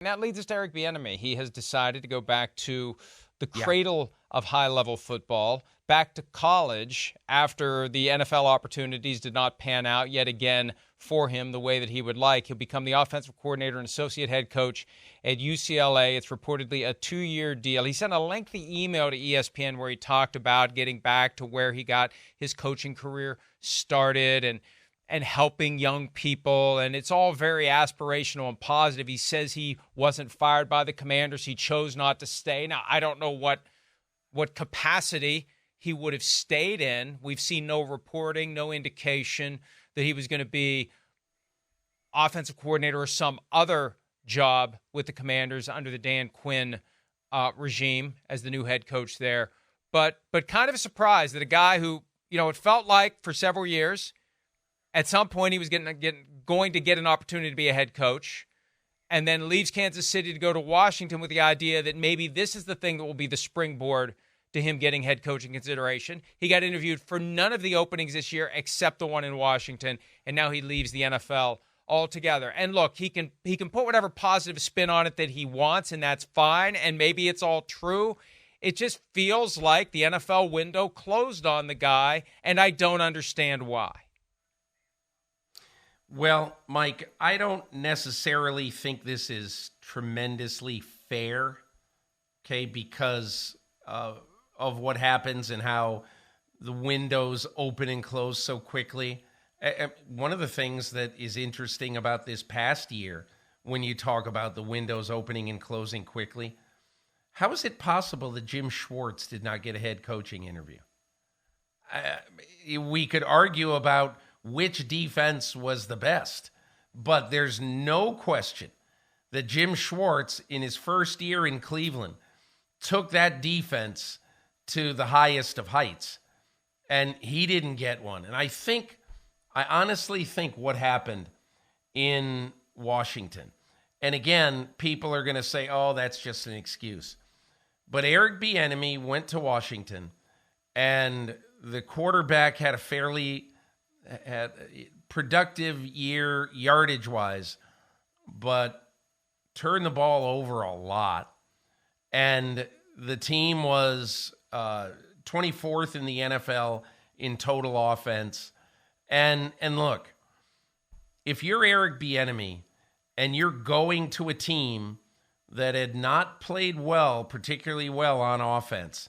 That leads us to Eric Bieniemy. He has decided to go back to the Yeah. cradle of high-level football, back to college after the NFL opportunities did not pan out yet again for him the way that he would like. He'll become the offensive coordinator and associate head coach at UCLA. It's reportedly a 2-year deal. He sent a lengthy email to ESPN where he talked about getting back to where he got his coaching career started and helping young people, and it's all very aspirational and positive. He says he wasn't fired by the Commanders. He chose not to stay. Now, I don't know what capacity he would have stayed in. We've seen no reporting, no indication that he was going to be offensive coordinator or some other job with the Commanders under the Dan Quinn regime as the new head coach there. But kind of a surprise that a guy who, it felt like for several years, at some point he was going to get an opportunity to be a head coach, and then leaves Kansas City to go to Washington with the idea that maybe this is the thing that will be the springboard to him getting head coaching consideration. He got interviewed for none of the openings this year except the one in Washington, and now he leaves the NFL altogether. And look, he can put whatever positive spin on it that he wants, and that's fine, and maybe it's all true. It just feels like the NFL window closed on the guy, and I don't understand why. Well, Mike, I don't necessarily think this is tremendously fair, okay, because of what happens and how the windows open and close so quickly. One of the things that is interesting about this past year, when you talk about the windows opening and closing quickly, how is it possible that Jim Schwartz did not get a head coaching interview? We could argue about which defense was the best, but there's no question that Jim Schwartz, in his first year in Cleveland, took that defense to the highest of heights, and he didn't get one. And I honestly think what happened in Washington, and again, people are going to say, oh, that's just an excuse. But Eric Bieniemy went to Washington, and the quarterback had a fairly productive year yardage-wise, but turned the ball over a lot. And the team was 24th in the NFL in total offense. And look, if you're Eric Bieniemy and you're going to a team that had not played well, particularly well on offense,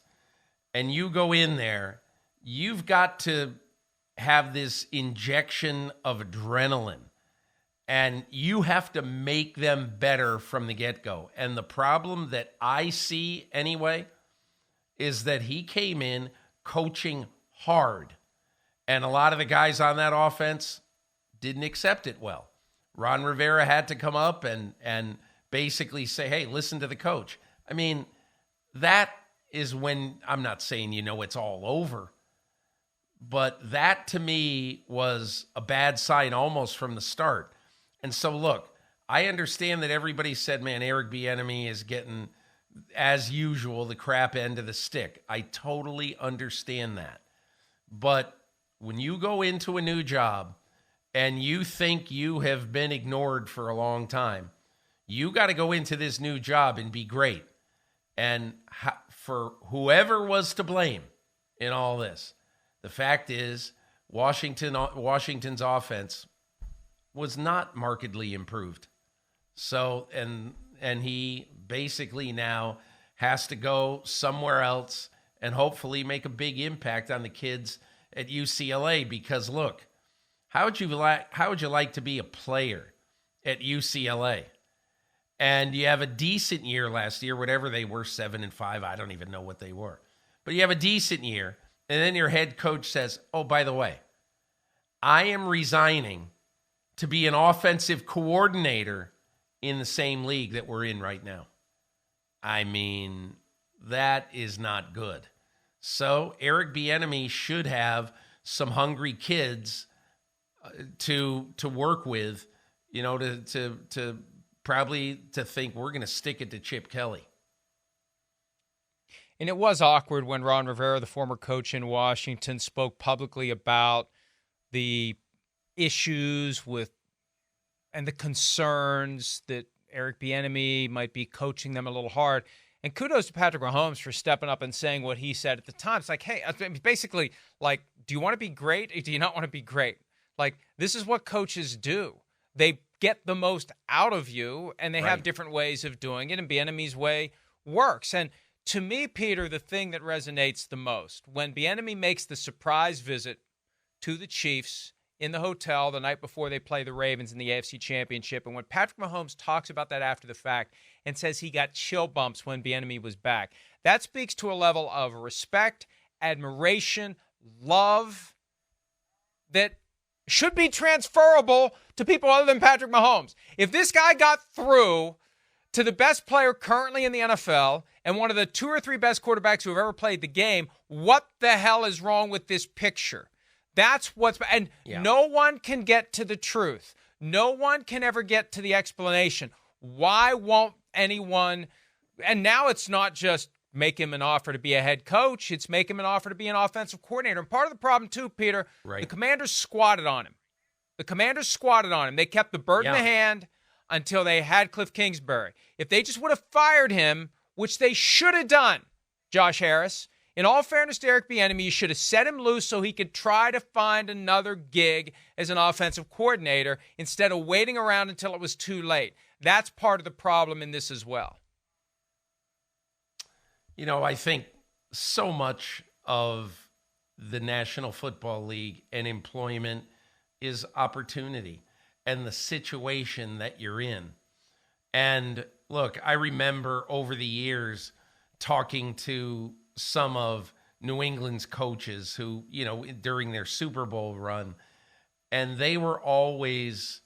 and you go in there, you've got to have this injection of adrenaline, and you have to make them better from the get-go. And the problem that I see anyway is that he came in coaching hard, and a lot of the guys on that offense didn't accept it well. Ron Rivera had to come up and basically say, hey, listen to the coach. I mean, that is when, I'm not saying it's all over, but that, to me, was a bad sign almost from the start. And so, look, I understand that everybody said, man, Eric Bieniemy is getting, as usual, the crap end of the stick. I totally understand that. But when you go into a new job and you think you have been ignored for a long time, you got to go into this new job and be great. And for whoever was to blame in all this, the fact is, Washington's offense was not markedly improved. So, and he basically now has to go somewhere else and hopefully make a big impact on the kids at UCLA. Because look, how would you like to be a player at UCLA? And you have a decent year last year, whatever they were, 7-5. I don't even know what they were, but you have a decent year. And then your head coach says, oh, by the way, I am resigning to be an offensive coordinator in the same league that we're in right now. I mean, that is not good. So Eric Bieniemy should have some hungry kids to work with, to probably to think we're going to stick it to Chip Kelly. And it was awkward when Ron Rivera, the former coach in Washington, spoke publicly about the issues with and the concerns that Eric Bieniemy might be coaching them a little hard. And kudos to Patrick Mahomes for stepping up and saying what he said at the time. It's like, hey, basically, like, do you want to be great or do you not want to be great? Like, this is what coaches do. They get the most out of you, and they have different ways of doing it, and Bieniemy's way works. And to me, Peter, the thing that resonates the most, when Bieniemy makes the surprise visit to the Chiefs in the hotel the night before they play the Ravens in the AFC Championship, and when Patrick Mahomes talks about that after the fact and says he got chill bumps when Bieniemy was back, that speaks to a level of respect, admiration, love that should be transferable to people other than Patrick Mahomes. If this guy got through to the best player currently in the NFL and one of the 2 or 3 best quarterbacks who have ever played the game, what the hell is wrong with this picture? That's what's, and no one can get to the truth. No one can ever get to the explanation. Why won't anyone, and now it's not just make him an offer to be a head coach, it's make him an offer to be an offensive coordinator. And part of the problem too, Peter, the Commanders squatted on him. They kept the bird in the hand until they had Cliff Kingsbury. If they just would have fired him, which they should have done, Josh Harris, in all fairness to Eric Bieniemy, you should have set him loose so he could try to find another gig as an offensive coordinator instead of waiting around until it was too late. That's part of the problem in this as well. You know, I think so much of the National Football League and employment is opportunity and the situation that you're in. And look, I remember over the years talking to some of New England's coaches who, you know, during their Super Bowl run, and they were always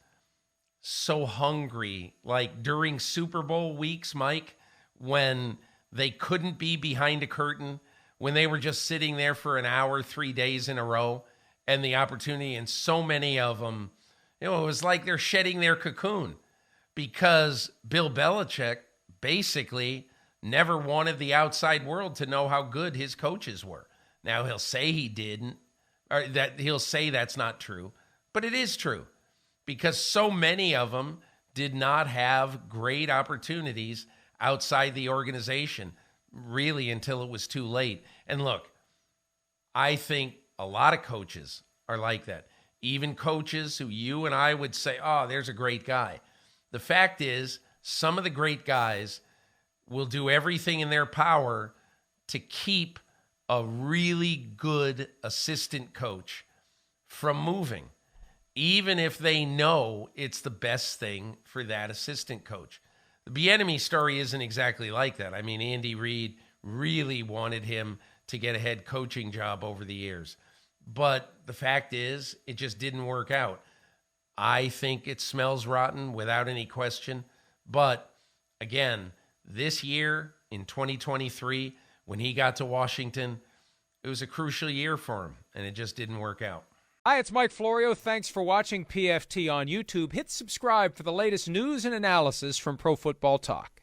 so hungry, like during Super Bowl weeks, Mike, when they couldn't be behind a curtain, when they were just sitting there for an hour, 3 days in a row, and the opportunity, and so many of them, you know, it was like they're shedding their cocoon because Bill Belichick basically never wanted the outside world to know how good his coaches were. Now, he'll say he didn't, or that he'll say that's not true, but it is true because so many of them did not have great opportunities outside the organization, really, until it was too late. And look, I think a lot of coaches are like that. Even coaches who you and I would say, oh, there's a great guy. The fact is, some of the great guys will do everything in their power to keep a really good assistant coach from moving, even if they know it's the best thing for that assistant coach. The Bieniemy story isn't exactly like that. I mean, Andy Reid really wanted him to get a head coaching job over the years. But the fact is, it just didn't work out. I think it smells rotten without any question. But again, this year in 2023, when he got to Washington, it was a crucial year for him, and it just didn't work out. Hi, it's Mike Florio. Thanks for watching PFT on YouTube. Hit subscribe for the latest news and analysis from Pro Football Talk.